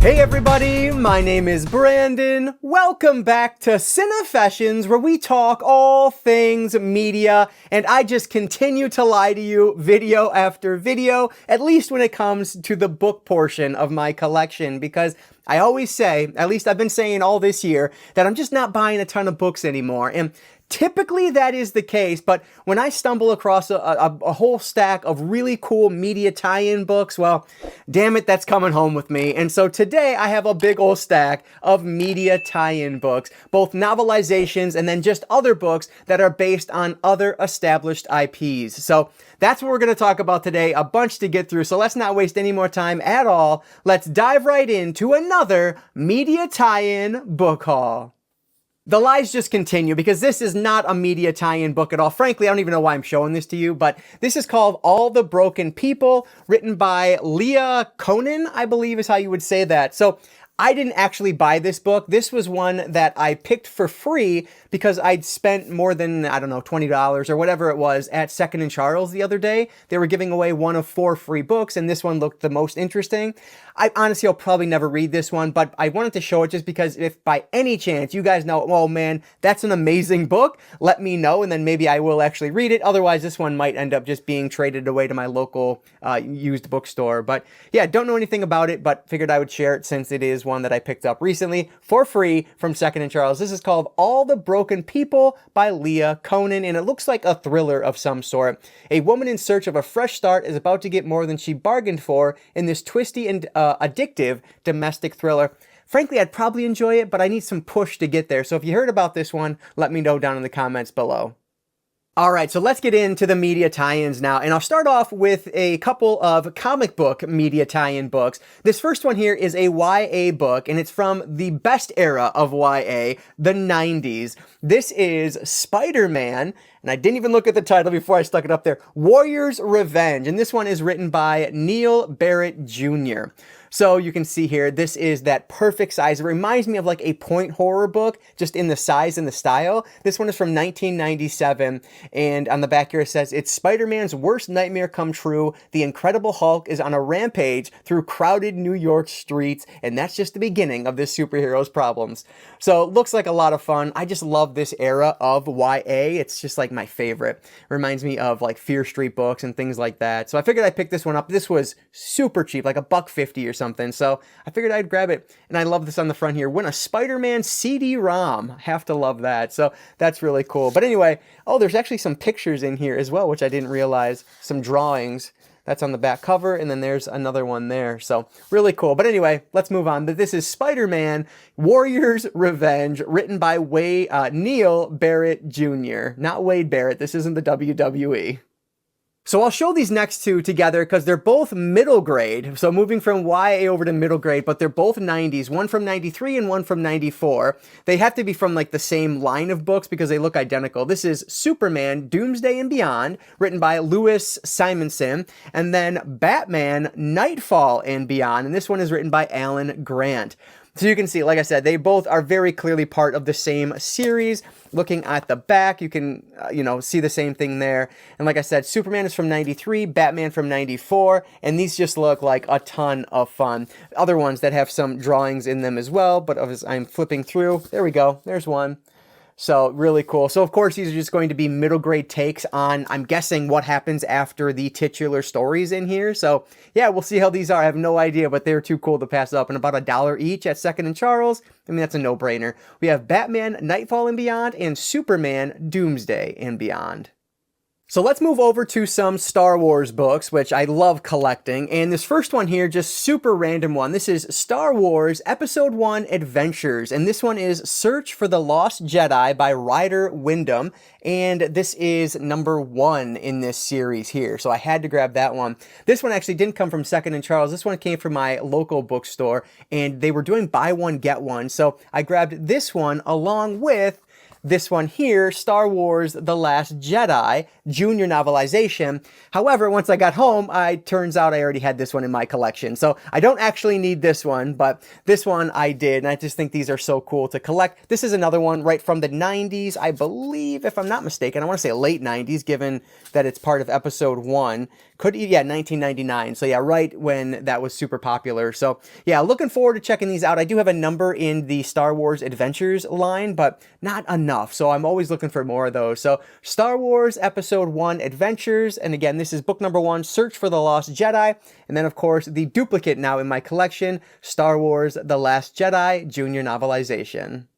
Hey everybody, my name is Brandon. Welcome back to Cinefessions, where we talk all things media, and I just continue to lie to you video after video, at least when it comes to the book portion of my collection, because I always say, at least I've been saying all this year, that I'm just not buying a ton of books anymore, and typically that is the case, but when I stumble across a whole stack of really cool media tie-in books, well, damn it, that's coming home with me. And so today I have a big old stack of media tie-in books, both novelizations and then just other books that are based on other established IPs. So that's what we're going to talk about today, a bunch to get through. So let's not waste any more time at all. Let's dive right into another media tie-in book haul. The lies just continue because this is not a media tie-in book at all. Frankly, I don't even know why I'm showing this to you, but this is called All the Broken People, written by Leah Conan, I believe is how you would say that. So I didn't actually buy this book. This was one that I picked for free because I'd spent more than, I don't know, $20 or whatever it was at Second and Charles the other day. They were giving away one of 4 free books, and this one looked the most interesting. I honestly will probably never read this one, but I wanted to show it just because if by any chance you guys know, oh man, that's an amazing book, let me know, and then maybe I will actually read it. Otherwise, this one might end up just being traded away to my local used bookstore. But yeah, don't know anything about it, but figured I would share it since it is one that I picked up recently for free from Second and Charles. This is called All the Broken People by Leah Conan, and it looks like a thriller of some sort. A woman in search of a fresh start is about to get more than she bargained for in this twisty and addictive domestic thriller. Frankly, I'd probably enjoy it, but I need some push to get there. So if you heard about this one, let me know down in the comments below. Alright, so let's get into the media tie-ins now, and I'll start off with a couple of comic book media tie-in books. This first one here is a YA book, and it's from the best era of YA, the 90s. This is Spider-Man, and I didn't even look at the title before I stuck it up there, Warrior's Revenge, and this one is written by Neil Barrett Jr. So you can see here, this is that perfect size. It reminds me of like a point horror book, just in the size and the style. This one is from 1997, and on the back here it says, it's Spider-Man's worst nightmare come true. The Incredible Hulk is on a rampage through crowded New York streets, and that's just the beginning of this superhero's problems. So it looks like a lot of fun. I just love this era of YA. It's just like my favorite. Reminds me of like Fear Street books and things like that. So I figured I'd pick this one up. This was super cheap, like $1.50 or something. So I figured I'd grab it. And I love this on the front here. Win a Spider-Man CD-ROM. Have to love that. So that's really cool. But anyway, oh, there's actually some pictures in here as well, which I didn't realize. Some drawings. That's on the back cover, and then there's another one there. So really cool. But anyway, let's move on. This is Spider-Man Warrior's Revenge, written by Neil Barrett Jr. Not Wade Barrett. This isn't the WWE. So I'll show these next two together because they're both middle grade. So moving from YA over to middle grade, but they're both 90s, one from 93 and one from 94. They have to be from like the same line of books because they look identical. This is Superman, Doomsday and Beyond, written by Louis Simonson, and then Batman, Nightfall and Beyond, and this one is written by Alan Grant. So you can see, like I said, they both are very clearly part of the same series. Looking at the back, you can, see the same thing there. And like I said, Superman is from 93, Batman from 94, and these just look like a ton of fun. Other ones that have some drawings in them as well, but as I'm flipping through, there we go, there's one. So really cool. So of course, these are just going to be middle grade takes on, I'm guessing, what happens after the titular stories in here. So yeah, we'll see how these are. I have no idea, but they're too cool to pass up. And about $1 each at Second and Charles. I mean, that's a no-brainer. We have Batman, Nightfall and Beyond, and Superman, Doomsday and Beyond. So let's move over to some Star Wars books, which I love collecting. And this first one here, just super random one. This is Star Wars Episode 1 Adventures. And this one is Search for the Lost Jedi by Ryder Wyndham. And this is number 1 in this series here. So I had to grab that one. This one actually didn't come from Second and Charles. This one came from my local bookstore. And they were doing buy one, get one. So I grabbed this one along with this one here, Star Wars The Last Jedi, Junior Novelization. However, once I got home, turns out I already had this one in my collection. So I don't actually need this one, but this one I did, and I just think these are so cool to collect. This is another one right from the 90s, I believe, if I'm not mistaken. I want to say late 90s, given that it's part of Episode 1. Yeah, 1999. So yeah, right when that was super popular. So yeah, looking forward to checking these out. I do have a number in the Star Wars Adventures line, but not enough. So I'm always looking for more of those. So Star Wars Episode 1 Adventures. And again, this is book number 1, Search for the Lost Jedi. And then of course, the duplicate now in my collection, Star Wars The Last Jedi Junior Novelization.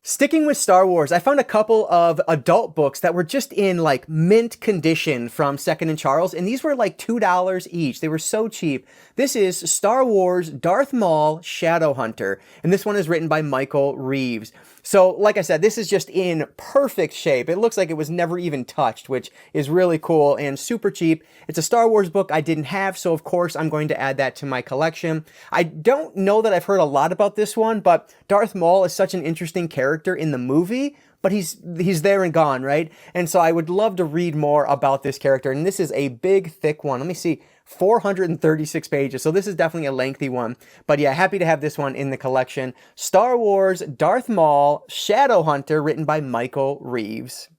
Sticking with Star Wars, I found a couple of adult books that were just in like mint condition from Second and Charles, and these were like $2 each. They were so cheap. This is Star Wars Darth Maul Shadowhunter, and this one is written by Michael Reeves. So, like I said, this is just in perfect shape. It looks like it was never even touched, which is really cool and super cheap. It's a Star Wars book I didn't have, so of course I'm going to add that to my collection. I don't know that I've heard a lot about this one, but Darth Maul is such an interesting character in the movie, but he's there and gone, right? And so I would love to read more about this character, and this is a big, thick one. Let me see. 436 pages, so this is definitely a lengthy one. But yeah, happy to have this one in the collection. Star Wars Darth Maul Shadowhunter, written by Michael Reeves.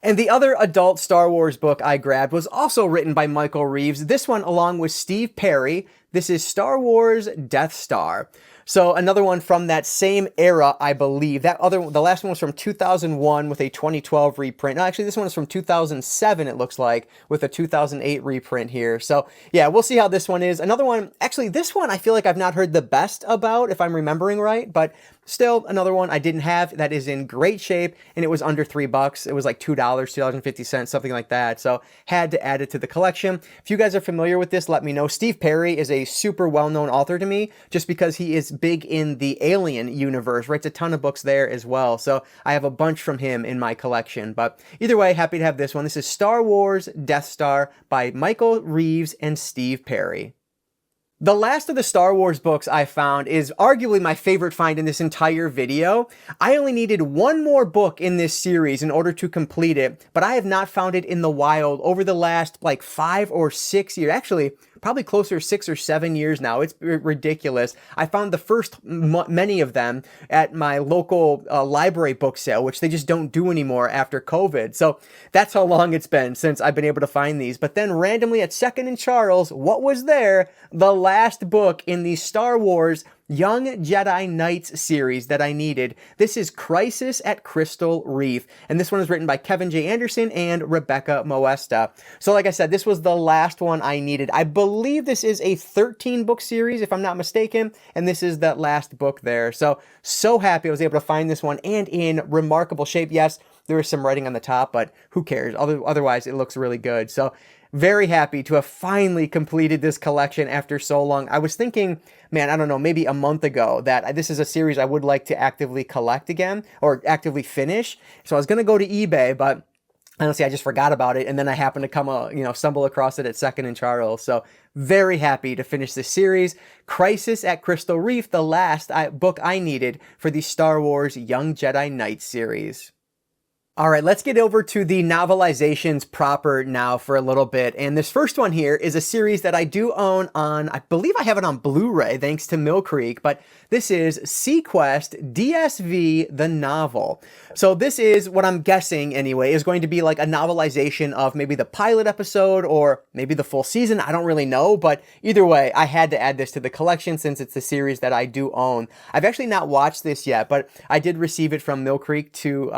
And the other adult Star Wars book I grabbed was also written by Michael Reeves, this one along with Steve Perry. This is Star Wars Death Star. So another one from that same era, I believe. The last one was from 2001 with a 2012 reprint. No, actually, this one is from 2007, it looks like, with a 2008 reprint here. So yeah, we'll see how this one is. Another one, actually, this one I feel like I've not heard the best about, if I'm remembering right, but still another one I didn't have that is in great shape, and it was under $3. It was like $2, $2.50, something like that. So had to add it to the collection. If you guys are familiar with this, let me know. Steve Perry is a super well-known author to me, just because he is big in the Alien universe, writes a ton of books there as well. So I have a bunch from him in my collection. But either way, happy to have this one. This is Star Wars Death Star by Michael Reeves and Steve Perry. The last of the Star Wars books I found is arguably my favorite find in this entire video. I only needed one more book in this series in order to complete it, but I have not found it in the wild over the last like 5 or 6 years. Actually, probably closer to 6 or 7 years now. It's ridiculous. I found the first many of them at my local library book sale, which they just don't do anymore after COVID. So that's how long it's been since I've been able to find these. But then randomly at Second and Charles, what was there? The last book in the Star Wars Young Jedi Knights series that I needed. This is Crisis at Crystal Reef, and this one is written by Kevin J. Anderson and Rebecca Moesta. So like I said, this was the last one I needed. I believe this is a 13-book series, if I'm not mistaken, and this is that last book there. So happy I was able to find this one, and in remarkable shape. Yes, there is some writing on the top, but who cares? Otherwise, it looks really good. So very happy to have finally completed this collection after so long. I was thinking, man, I don't know, maybe a month ago that this is a series I would like to actively collect again, or actively finish. So I was going to go to eBay, but honestly, I just forgot about it. And then I happened to stumble across it at Second and Charles. So very happy to finish this series. Crisis at Crystal Reef, the last book I needed for the Star Wars Young Jedi Knights series. All right, let's get over to the novelizations proper now for a little bit. And this first one here is a series that I do own on, I believe I have it on Blu-ray thanks to Mill Creek, but this is Sequest DSV, the novel. So this is what I'm guessing anyway, is going to be like a novelization of maybe the pilot episode or maybe the full season. I don't really know, but either way, I had to add this to the collection since it's a series that I do own. I've actually not watched this yet, but I did receive it from Mill Creek to,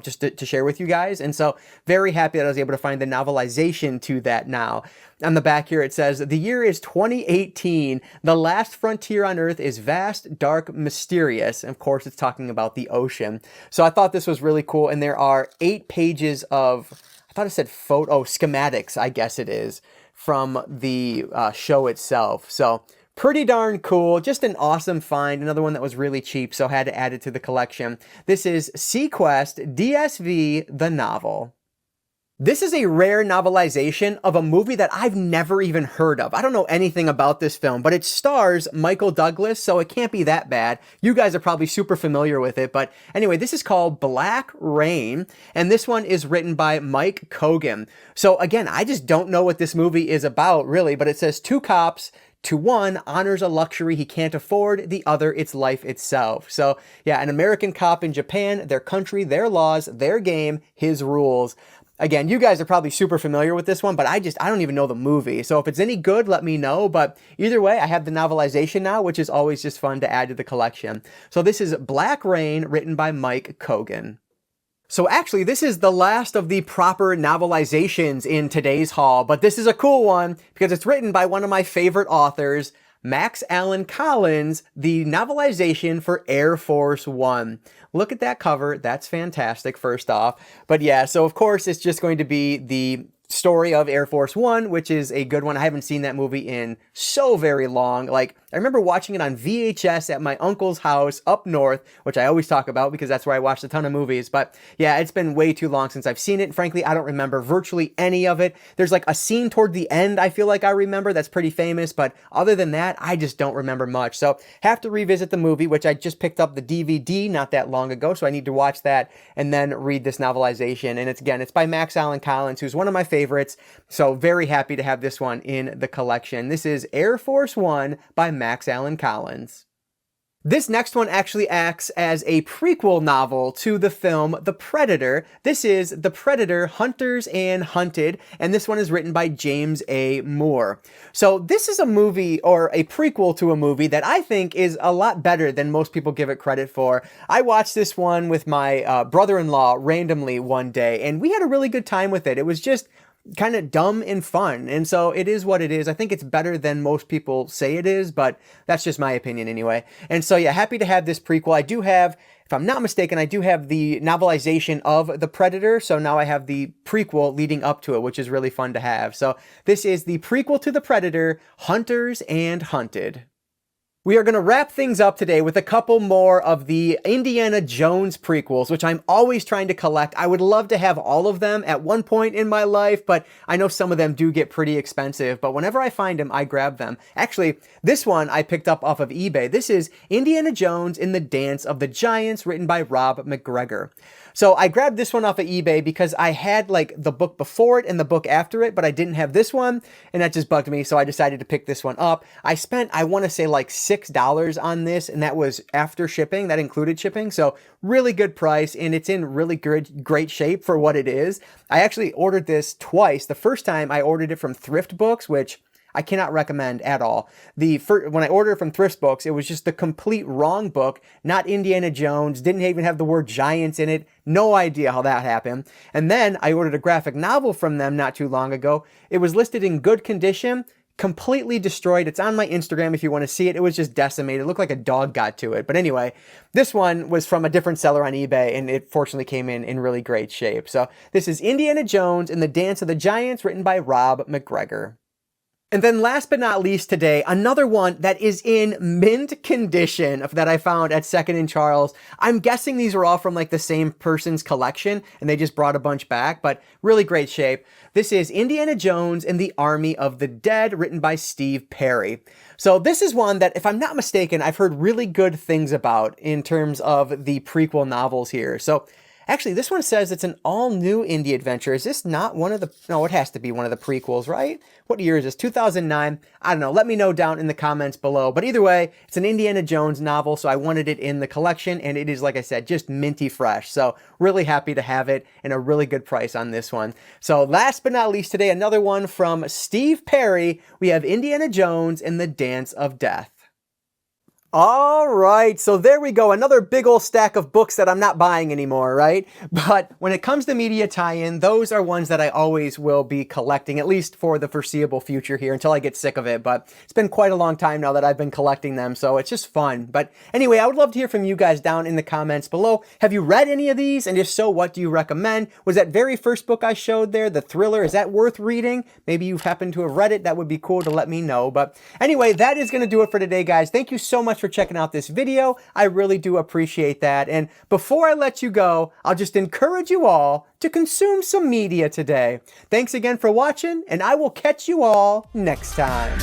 just to share with you guys. And so very happy that I was able to find the novelization to that now. On the back here, it says, the year is 2018. The last frontier on Earth is vast, dark, mysterious. And of course, it's talking about the ocean. So I thought this was really cool. And there are 8 pages of, I thought it said schematics, I guess it is, from the show itself. So pretty darn cool. Just an awesome find. Another one that was really cheap, so had to add it to the collection. This is Sequest DSV, the novel. This is a rare novelization of a movie that I've never even heard of. I don't know anything about this film, but it stars Michael Douglas, so it can't be that bad. You guys are probably super familiar with it, but anyway, this is called Black Rain, and this one is written by Mike Cogan. So again, I just don't know what this movie is about, really, but it says 2 cops, to one honors a luxury he can't afford, the other its life itself. So yeah, an American cop in Japan, their country, their laws, their game, his rules. Again, you guys are probably super familiar with this one, but I don't even know the movie. So if it's any good, let me know. But either way, I have the novelization now, which is always just fun to add to the collection. So this is Black Rain, written by Mike Cogan. So actually, this is the last of the proper novelizations in today's haul, but this is a cool one because it's written by one of my favorite authors, Max Allan Collins, the novelization for Air Force One. Look at that cover. That's fantastic, first off. But yeah, so of course, it's just going to be the story of Air Force One, which is a good one. I haven't seen that movie in so very long. Like, I remember watching it on VHS at my uncle's house up north, which I always talk about because that's where I watched a ton of movies. But yeah, it's been way too long since I've seen it. And frankly, I don't remember virtually any of it. There's like a scene toward the end I feel like I remember that's pretty famous, but other than that, I just don't remember much. So have to revisit the movie, which I just picked up the DVD not that long ago, so I need to watch that and then read this novelization. And it's by Max Allan Collins, who's one of my favorites. So very happy to have this one in the collection. This is Air Force One by Max Allan Collins. This next one actually acts as a prequel novel to the film The Predator. This is The Predator, Hunters and Hunted, and this one is written by James A. Moore. So this is a movie, or a prequel to a movie, that I think is a lot better than most people give it credit for. I watched this one with my brother-in-law randomly one day, and we had a really good time with it. It was just kind of dumb and fun, and so it is what it is. I think it's better than most people say it is, but that's just my opinion anyway. And so yeah, happy to have this prequel. I do have, if I'm not mistaken, I do have the novelization of The Predator, so now I have the prequel leading up to it, which is really fun to have. So this is the prequel to The Predator, Hunters and Hunted. We are going to wrap things up today with a couple more of the Indiana Jones prequels, which I'm always trying to collect. I would love to have all of them at one point in my life, but I know some of them do get pretty expensive. But whenever I find them, I grab them. Actually, this one I picked up off of eBay. This is Indiana Jones in the Dance of the Giants, written by Rob McGregor. So I grabbed this one off of eBay because I had like the book before it and the book after it, but I didn't have this one, and that just bugged me, so I decided to pick this one up. I spent, I want to say, like $6 on this, and that was after shipping. That included shipping, so really good price, and it's in really great shape for what it is. I actually ordered this twice. The first time I ordered it from Thrift Books, which I cannot recommend at all. When I ordered it from Thrift Books, it was just the complete wrong book, not Indiana Jones, didn't even have the word giants in it. No idea how that happened. And then I ordered a graphic novel from them not too long ago. It was listed in good condition, completely destroyed. It's on my Instagram if you want to see it. It was just decimated. It looked like a dog got to it. But anyway, this one was from a different seller on eBay, and it fortunately came in really great shape. So this is Indiana Jones in the Dance of the Giants, written by Rob McGregor. And then last but not least today, another one that is in mint condition that I found at Second & Charles. I'm guessing these are all from like the same person's collection and they just brought a bunch back, but really great shape. This is Indiana Jones and the Army of the Dead, written by Steve Perry. So this is one that, if I'm not mistaken, I've heard really good things about in terms of the prequel novels here. So actually, this one says it's an all-new indie adventure. Is this not one of the... No, it has to be one of the prequels, right? What year is this? 2009? I don't know. Let me know down in the comments below. But either way, it's an Indiana Jones novel, so I wanted it in the collection, and it is, like I said, just minty fresh. So really happy to have it, and a really good price on this one. So last but not least today, another one from Steve Perry. We have Indiana Jones and the Dance of Death. All right, so there we go. Another big old stack of books that I'm not buying anymore, right? But when it comes to media tie-in, those are ones that I always will be collecting, at least for the foreseeable future here until I get sick of it. But it's been quite a long time now that I've been collecting them, so it's just fun. But anyway, I would love to hear from you guys down in the comments below. Have you read any of these? And if so, what do you recommend? Was that very first book I showed there, the thriller, is that worth reading? Maybe you've happened to have read it. That would be cool to let me know. But anyway, that is going to do it for today, guys. Thank you so much for checking out this video. I really do appreciate that. And before I let you go, I'll just encourage you all to consume some media today. Thanks again for watching, and I will catch you all next time.